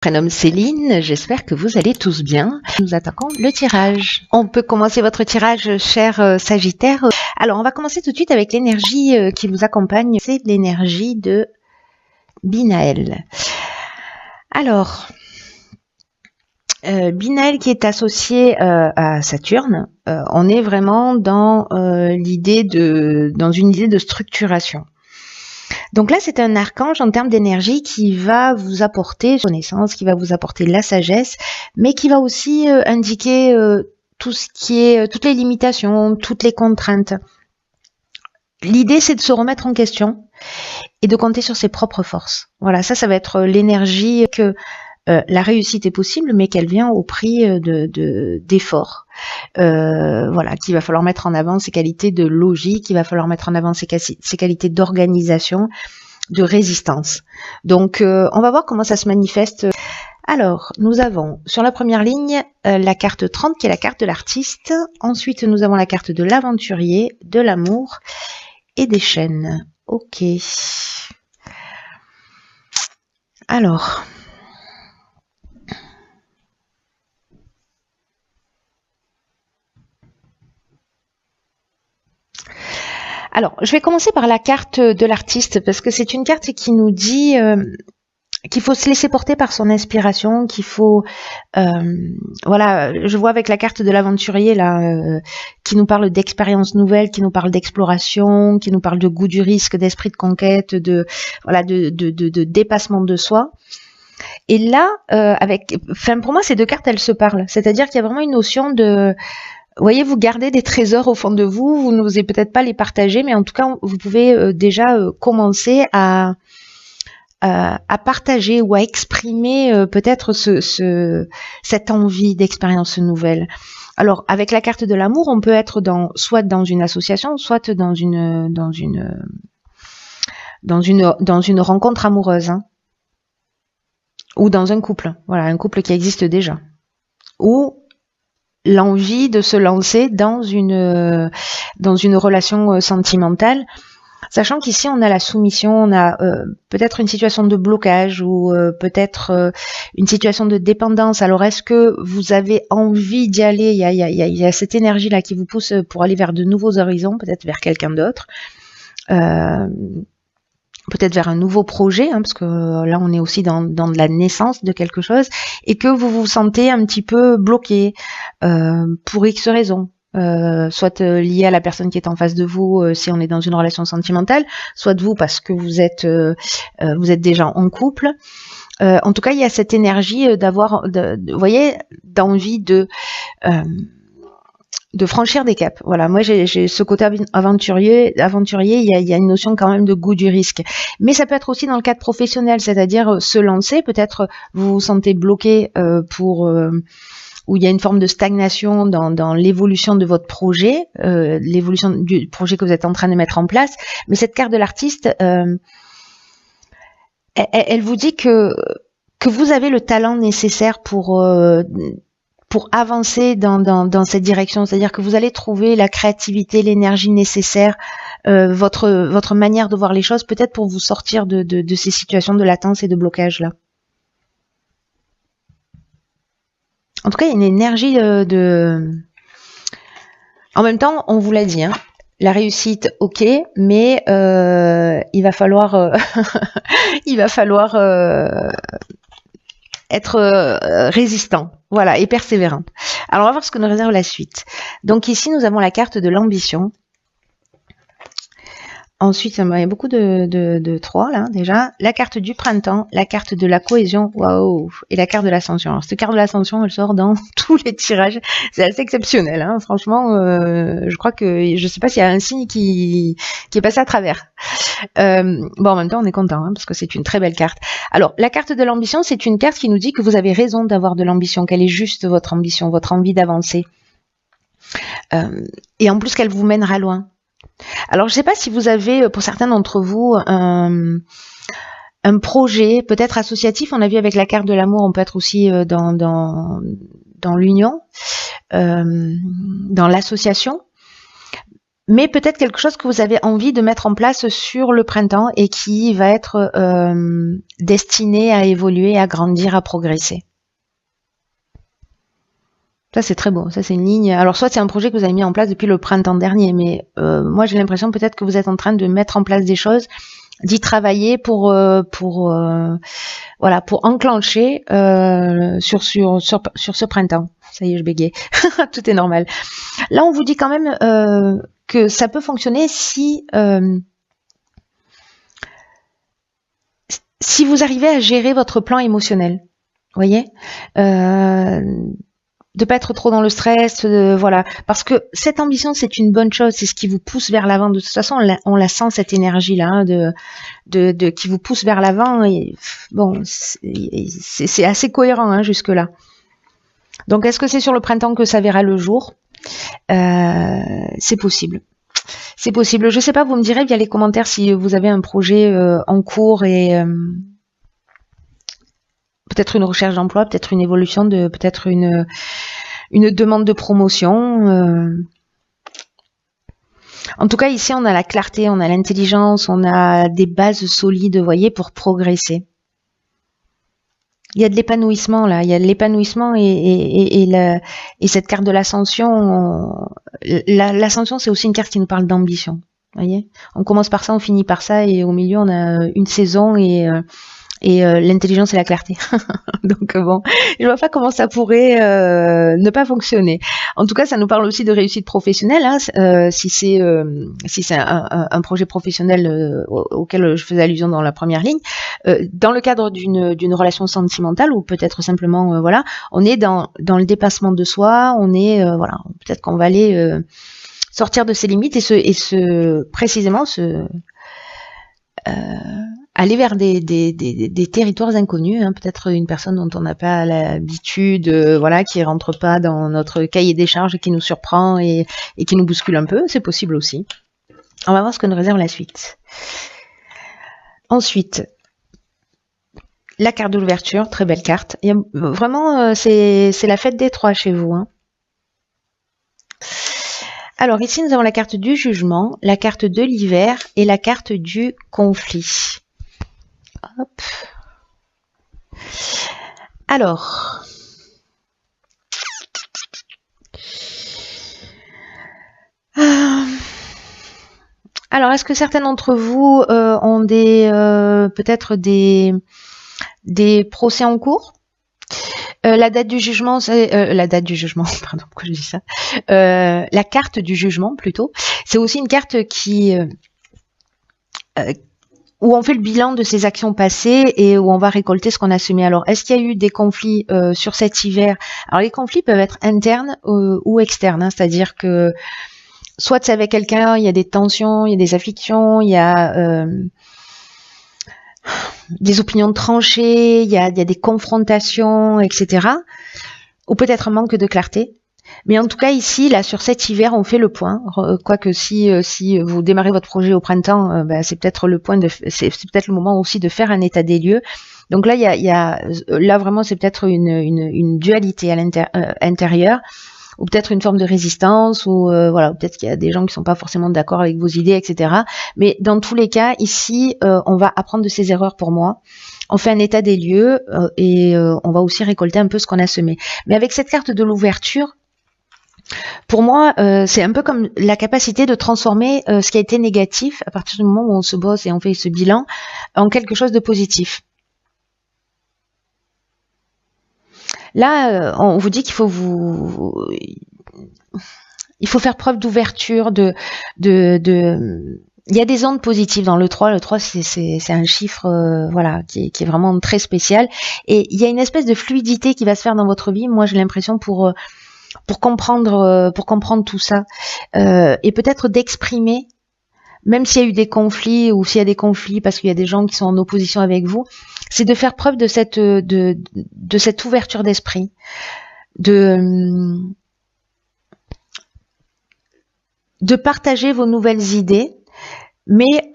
Prénomme Céline, j'espère que vous allez tous bien. Nous attaquons le tirage. On peut commencer votre tirage, cher Sagittaire. Alors, on va commencer tout de suite avec l'énergie qui vous accompagne. C'est l'énergie de Binaël. Alors, Binaël qui est associé à Saturne, on est vraiment dans une idée de structuration. Donc là, c'est un archange en termes d'énergie qui va vous apporter connaissance, qui va vous apporter la sagesse, mais qui va aussi indiquer tout ce qui est toutes les limitations, toutes les contraintes. L'idée, c'est de se remettre en question et de compter sur ses propres forces. Voilà, ça va être l'énergie que la réussite est possible, mais qu'elle vient au prix d'efforts. Voilà, qu'il va falloir mettre en avant ses qualités de logique, il va falloir mettre en avant ses qualités d'organisation, de résistance. Donc, on va voir comment ça se manifeste. Alors, nous avons sur la première ligne la carte 30 qui est la carte de l'artiste. Ensuite, nous avons la carte de l'aventurier, de l'amour et des chaînes. Ok. Alors... Alors, je vais commencer par la carte de l'artiste parce que c'est une carte qui nous dit qu'il faut se laisser porter par son inspiration, qu'il faut, voilà, je vois avec la carte de l'aventurier là, qui nous parle d'expériences nouvelles, qui nous parle d'exploration, qui nous parle de goût du risque, d'esprit de conquête, de dépassement de soi. Et là, pour moi, ces deux cartes, elles se parlent. C'est-à-dire qu'il y a vraiment une notion de vous voyez, vous gardez des trésors au fond de vous, vous n'osez peut-être pas les partager, mais en tout cas, vous pouvez déjà commencer à partager ou à exprimer peut-être cette envie d'expérience nouvelle. Alors, avec la carte de l'amour, on peut être soit dans une association, soit dans une rencontre amoureuse, hein, ou dans un couple. Voilà, un couple qui existe déjà. Ou l'envie de se lancer dans une relation sentimentale, sachant qu'ici on a la soumission, on a peut-être une situation de blocage ou peut-être une situation de dépendance. Alors est-ce que vous avez envie d'y aller? Il y a cette énergie là qui vous pousse pour aller vers de nouveaux horizons, peut-être vers quelqu'un d'autre, peut-être vers un nouveau projet, hein, parce que là on est aussi dans de la naissance de quelque chose, et que vous vous sentez un petit peu bloqué pour X raisons, soit lié à la personne qui est en face de vous si on est dans une relation sentimentale, soit vous parce que vous êtes déjà en couple. En tout cas, il y a cette énergie d'avoir, vous voyez, d'envie de franchir des caps. Voilà, moi j'ai ce côté aventurier, il y a une notion quand même de goût du risque. Mais ça peut être aussi dans le cadre professionnel, c'est-à-dire se lancer, peut-être vous vous sentez bloqué où il y a une forme de stagnation dans l'évolution de votre projet, l'évolution du projet que vous êtes en train de mettre en place. Mais cette carte de l'artiste, elle vous dit que vous avez le talent nécessaire pour avancer dans cette direction, c'est-à-dire que vous allez trouver la créativité, l'énergie nécessaire, votre manière de voir les choses, peut-être pour vous sortir de ces situations de latence et de blocage là. En tout cas, il y a une énergie En même temps, on vous l'a dit, hein, la réussite, ok, mais il va falloir être résistant, voilà, et persévérant. Alors, on va voir ce que nous réserve la suite. Donc ici, nous avons la carte de l'ambition. Ensuite, il y a beaucoup de 3 là déjà. La carte du printemps, la carte de la cohésion, waouh, et la carte de l'ascension. Alors cette carte de l'ascension, elle sort dans tous les tirages. C'est assez exceptionnel, hein. Franchement. Je crois que je sais pas s'il y a un signe qui est passé à travers. Bon, en même temps, on est content hein, parce que c'est une très belle carte. Alors, la carte de l'ambition, c'est une carte qui nous dit que vous avez raison d'avoir de l'ambition, qu'elle est juste votre ambition, votre envie d'avancer, et en plus qu'elle vous mènera loin. Alors, je ne sais pas si vous avez, pour certains d'entre vous, un projet peut-être associatif. On a vu avec la carte de l'amour, on peut être aussi dans l'union, dans l'association. mais peut-être quelque chose que vous avez envie de mettre en place sur le printemps et qui va être destiné à évoluer, à grandir, à progresser. Ça, c'est très beau. Ça, c'est une ligne. Alors, soit c'est un projet que vous avez mis en place depuis le printemps dernier, mais moi, j'ai l'impression peut-être que vous êtes en train de mettre en place des choses, d'y travailler pour enclencher sur ce printemps. Ça y est, je bégaye. Tout est normal. Là, on vous dit quand même que ça peut fonctionner si vous arrivez à gérer votre plan émotionnel. Vous voyez, de pas être trop dans le stress, voilà, parce que cette ambition c'est une bonne chose, c'est ce qui vous pousse vers l'avant. De toute façon, on la sent cette énergie là, hein, qui vous pousse vers l'avant. Et bon, c'est assez cohérent hein, jusque là. Donc, est-ce que c'est sur le printemps que ça verra le jour? C'est possible. C'est possible. Je sais pas, vous me direz via les commentaires si vous avez un projet en cours et peut-être une recherche d'emploi, peut-être une évolution, peut-être une demande de promotion. En tout cas, ici, on a la clarté, on a l'intelligence, on a des bases solides, vous voyez, pour progresser. Il y a de l'épanouissement là, il y a de l'épanouissement et cette carte de l'ascension. L'ascension, c'est aussi une carte qui nous parle d'ambition. Vous voyez, on commence par ça, on finit par ça, et au milieu, on a une saison et l'intelligence et la clarté. Donc bon, je vois pas comment ça pourrait ne pas fonctionner. En tout cas, ça nous parle aussi de réussite professionnelle. Hein, si c'est un projet professionnel auquel je faisais allusion dans la première ligne, dans le cadre d'une relation sentimentale ou peut-être simplement voilà, on est dans le dépassement de soi. On est voilà, peut-être qu'on va aller sortir de ses limites et précisément aller vers des territoires inconnus, hein, peut-être une personne dont on n'a pas l'habitude, voilà, qui rentre pas dans notre cahier des charges et qui nous surprend et qui nous bouscule un peu, c'est possible aussi. On va voir ce que nous réserve la suite. Ensuite, la carte de l'ouverture, très belle carte. Il y a, vraiment, c'est la fête des trois chez vous. Hein. Alors ici, nous avons la carte du jugement, la carte de l'hiver et la carte du conflit. Hop. Alors, est-ce que certains d'entre vous ont peut-être des procès en cours? La date du jugement, c'est la date du jugement. Pardon, pourquoi je dis ça? La carte du jugement plutôt. C'est aussi une carte qui où on fait le bilan de ses actions passées et où on va récolter ce qu'on a semé. Alors, est-ce qu'il y a eu des conflits sur cet hiver? Alors, les conflits peuvent être internes ou externes, hein, c'est-à-dire que soit c'est avec quelqu'un, il y a des tensions, il y a des afflictions, il y a des opinions tranchées, il y a des confrontations, etc. Ou peut-être un manque de clarté. Mais en tout cas ici, là, sur cet hiver, on fait le point. Quoique si vous démarrez votre projet au printemps, c'est peut-être le point c'est peut-être le moment aussi de faire un état des lieux. Donc là, là vraiment, c'est peut-être une dualité à l'intérieur, ou peut-être une forme de résistance, ou voilà, peut-être qu'il y a des gens qui sont pas forcément d'accord avec vos idées, etc. Mais dans tous les cas, ici, on va apprendre de ses erreurs pour moi. On fait un état des lieux et on va aussi récolter un peu ce qu'on a semé. Mais avec cette carte de l'ouverture, pour moi, c'est un peu comme la capacité de transformer ce qui a été négatif à partir du moment où on se bosse et on fait ce bilan en quelque chose de positif. Là, on vous dit qu'il faut il faut faire preuve d'ouverture, il y a des ondes positives dans le 3. Le 3, c'est un chiffre voilà, qui est vraiment très spécial. Et il y a une espèce de fluidité qui va se faire dans votre vie. Moi, j'ai l'impression pour comprendre tout ça et peut-être d'exprimer, même s'il y a eu des conflits ou s'il y a des conflits parce qu'il y a des gens qui sont en opposition avec vous, c'est de faire preuve de cette ouverture d'esprit, de partager vos nouvelles idées, mais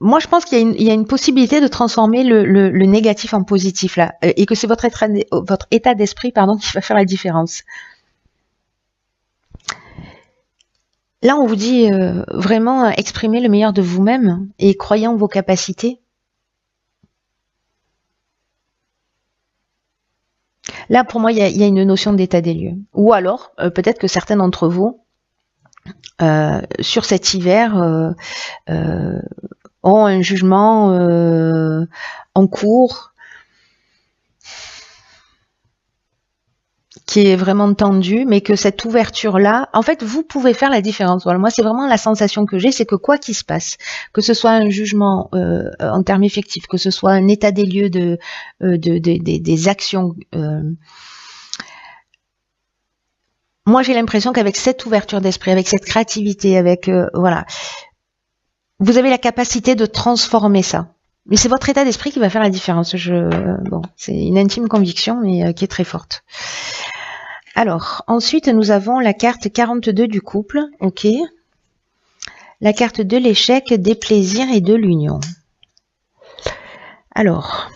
moi je pense qu'il y a une possibilité de transformer le négatif en positif là, et que c'est votre état d'esprit qui va faire la différence. Là, on vous dit vraiment exprimer le meilleur de vous-même et croyez en vos capacités. Là, pour moi, il y a une notion d'état des lieux. Ou alors, peut-être que certains d'entre vous, sur cet hiver, ont un jugement en cours qui est vraiment tendu, mais que cette ouverture-là, en fait, vous pouvez faire la différence. Voilà, moi, c'est vraiment la sensation que j'ai, c'est que quoi qu'il se passe, que ce soit un jugement en termes effectifs, que ce soit un état des lieux des actions, moi, j'ai l'impression qu'avec cette ouverture d'esprit, avec cette créativité, avec voilà, vous avez la capacité de transformer ça. Mais c'est votre état d'esprit qui va faire la différence. Bon, c'est une intime conviction, mais qui est très forte. Alors, ensuite, nous avons la carte 42 du couple, ok. La carte de l'échec, des plaisirs et de l'union. Alors,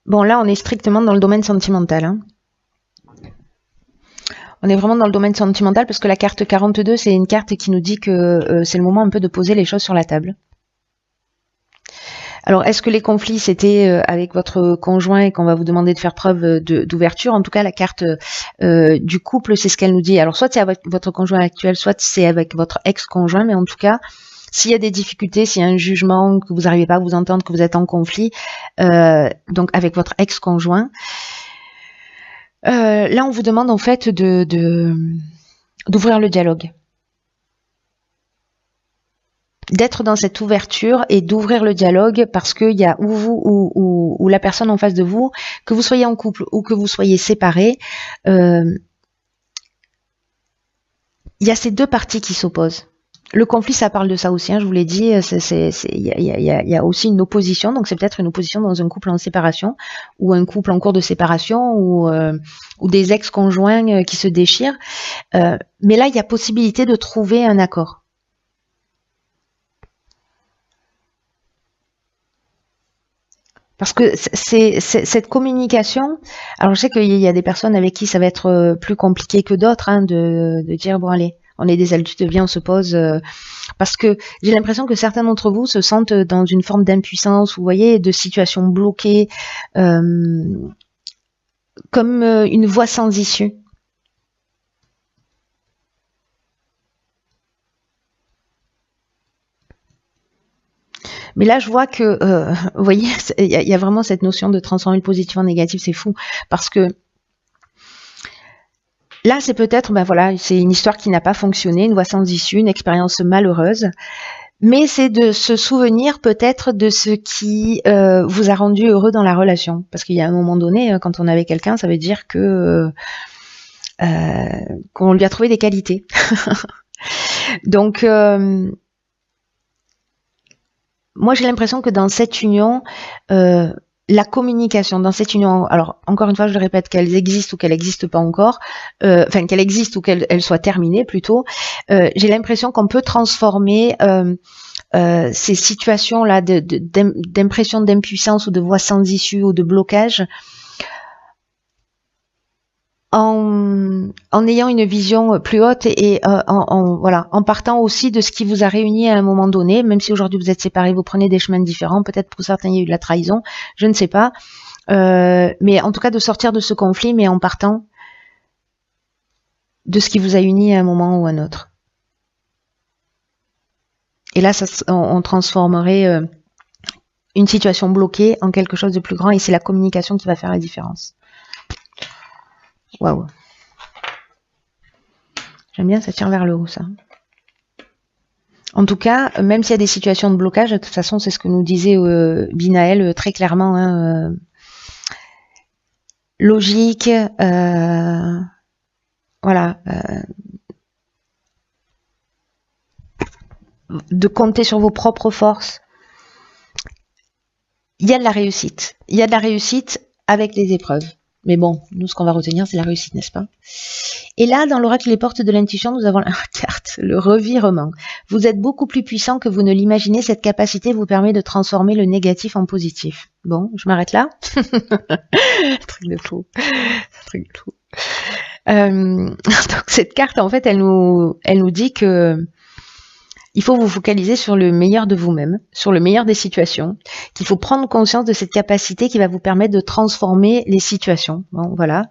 bon, là, on est strictement dans le domaine sentimental. Hein. On est vraiment dans le domaine sentimental parce que la carte 42, c'est une carte qui nous dit que c'est le moment un peu de poser les choses sur la table. Alors, est-ce que les conflits, c'était avec votre conjoint et qu'on va vous demander de faire preuve d'ouverture? En tout cas, la carte du couple, c'est ce qu'elle nous dit. Alors, soit c'est avec votre conjoint actuel, soit c'est avec votre ex-conjoint, mais en tout cas, s'il y a des difficultés, s'il y a un jugement, que vous n'arrivez pas à vous entendre, que vous êtes en conflit, donc avec votre ex-conjoint, là, on vous demande en fait d'ouvrir le dialogue. D'être dans cette ouverture et d'ouvrir le dialogue parce qu'il y a ou vous ou la personne en face de vous, que vous soyez en couple ou que vous soyez séparés, il y a ces deux parties qui s'opposent. Le conflit, ça parle de ça aussi, hein, je vous l'ai dit, il y a aussi une opposition, donc c'est peut-être une opposition dans un couple en séparation ou un couple en cours de séparation ou des ex-conjoints qui se déchirent. Mais là, il y a possibilité de trouver un accord. Parce que c'est cette communication. Alors je sais qu'il y a des personnes avec qui ça va être plus compliqué que d'autres, hein, de dire bon allez, on est des adultes, viens on se pose. Parce que j'ai l'impression que certains d'entre vous se sentent dans une forme d'impuissance, vous voyez, de situation bloquée, comme une voie sans issue. Mais là, je vois que, vous voyez, il y a vraiment cette notion de transformer le positif en négatif, c'est fou. Parce que là, c'est peut-être, ben voilà, c'est une histoire qui n'a pas fonctionné, une voie sans issue, une expérience malheureuse. Mais c'est de se souvenir peut-être de ce qui vous a rendu heureux dans la relation. Parce qu'il y a un moment donné, quand on est avec quelqu'un, ça veut dire que qu'on lui a trouvé des qualités. Donc, moi, j'ai l'impression que dans cette union, la communication dans cette union, alors encore une fois, je le répète, qu'elles existent ou qu'elles n'existent pas encore, enfin qu'elles existent ou qu'elles soient terminées plutôt, j'ai l'impression qu'on peut transformer ces situations-là d'impression d'impuissance ou de voie sans issue ou de blocage en ayant une vision plus haute et en partant aussi de ce qui vous a réuni à un moment donné, même si aujourd'hui vous êtes séparés, vous prenez des chemins différents, peut-être pour certains il y a eu de la trahison, je ne sais pas, mais en tout cas de sortir de ce conflit, mais en partant de ce qui vous a uni à un moment ou à un autre. Et là, on transformerait une situation bloquée en quelque chose de plus grand, et c'est la communication qui va faire la différence. Waouh. J'aime bien, ça tire vers le haut, ça. En tout cas, même s'il y a des situations de blocage, de toute façon, c'est ce que nous disait Binaël très clairement. Hein, logique, voilà. De compter sur vos propres forces. Il y a de la réussite. Il y a de la réussite avec les épreuves. Mais bon, nous, ce qu'on va retenir, c'est la réussite, n'est-ce pas? Et là, dans l'oracle Les Portes de l'Intuition, nous avons la carte, le revirement. Vous êtes beaucoup plus puissant que vous ne l'imaginez. Cette capacité vous permet de transformer le négatif en positif. Bon, je m'arrête là. Truc de fou. Truc de fou. Donc cette carte, en fait, elle nous dit que il faut vous focaliser sur le meilleur de vous-même, sur le meilleur des situations, qu'il faut prendre conscience de cette capacité qui va vous permettre de transformer les situations. Bon, voilà.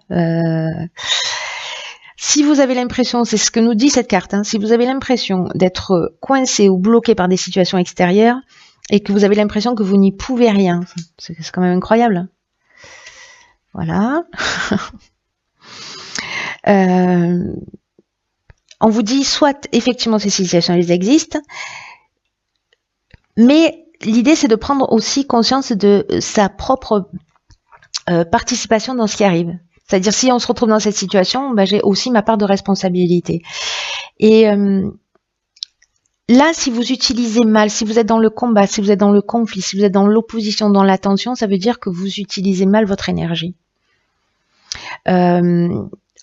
Si vous avez l'impression, c'est ce que nous dit cette carte, hein, si vous avez l'impression d'être coincé ou bloqué par des situations extérieures et que vous avez l'impression que vous n'y pouvez rien, c'est quand même incroyable. Voilà. On vous dit soit effectivement ces situations elles existent, mais l'idée c'est de prendre aussi conscience de sa propre participation dans ce qui arrive. C'est-à-dire si on se retrouve dans cette situation, ben, j'ai aussi ma part de responsabilité. Et là, si vous utilisez mal, si vous êtes dans le combat, si vous êtes dans le conflit, si vous êtes dans l'opposition, dans la tension, ça veut dire que vous utilisez mal votre énergie.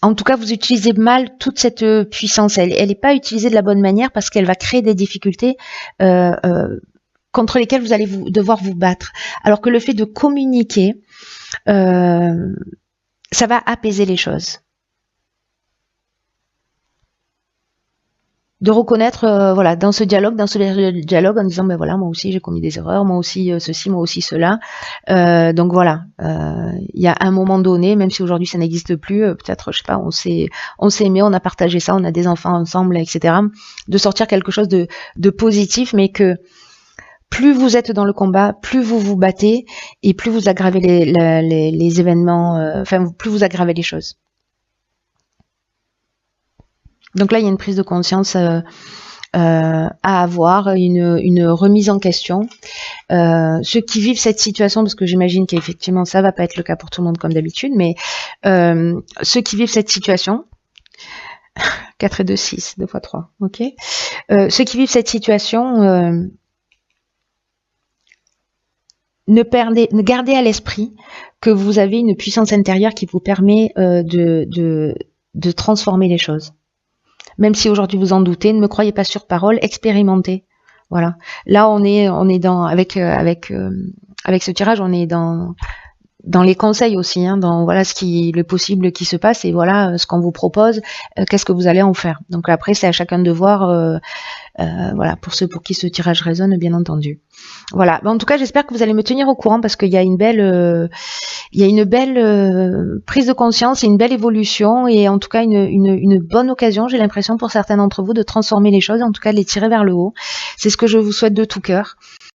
En tout cas, vous utilisez mal toute cette puissance. Elle n'est pas utilisée de la bonne manière parce qu'elle va créer des difficultés contre lesquelles vous allez devoir vous battre. Alors que le fait de communiquer, ça va apaiser les choses. De reconnaître, voilà, dans ce dialogue en disant, ben voilà, moi aussi j'ai commis des erreurs, moi aussi ceci, moi aussi cela. Donc voilà, il y a un moment donné, même si aujourd'hui ça n'existe plus, peut-être, je sais pas, on s'est aimé, on a partagé ça, on a des enfants ensemble, etc. De sortir quelque chose de positif, mais que plus vous êtes dans le combat, plus vous vous battez et plus vous aggravez les événements, enfin plus vous aggravez les choses. Donc là, il y a une prise de conscience à avoir, une remise en question. Ceux qui vivent cette situation, parce que j'imagine qu'effectivement ça va pas être le cas pour tout le monde comme d'habitude, mais ceux qui vivent cette situation, 4 et 2, 6, 2 fois 3, ok. Ceux qui vivent cette situation, gardez à l'esprit que vous avez une puissance intérieure qui vous permet de transformer les choses. Même si aujourd'hui vous en doutez, ne me croyez pas sur parole, expérimentez. Voilà. Là, on est dans avec ce tirage, on est dans les conseils aussi, hein, dans voilà le possible qui se passe et voilà ce qu'on vous propose, qu'est-ce que vous allez en faire. Donc après, c'est à chacun de voir. Voilà, pour ceux pour qui ce tirage résonne, bien entendu. Voilà. En tout cas, j'espère que vous allez me tenir au courant parce qu'il y a une belle prise de conscience et une belle évolution et en tout cas une bonne occasion, j'ai l'impression pour certains d'entre vous de transformer les choses, en tout cas de les tirer vers le haut. C'est ce que je vous souhaite de tout cœur.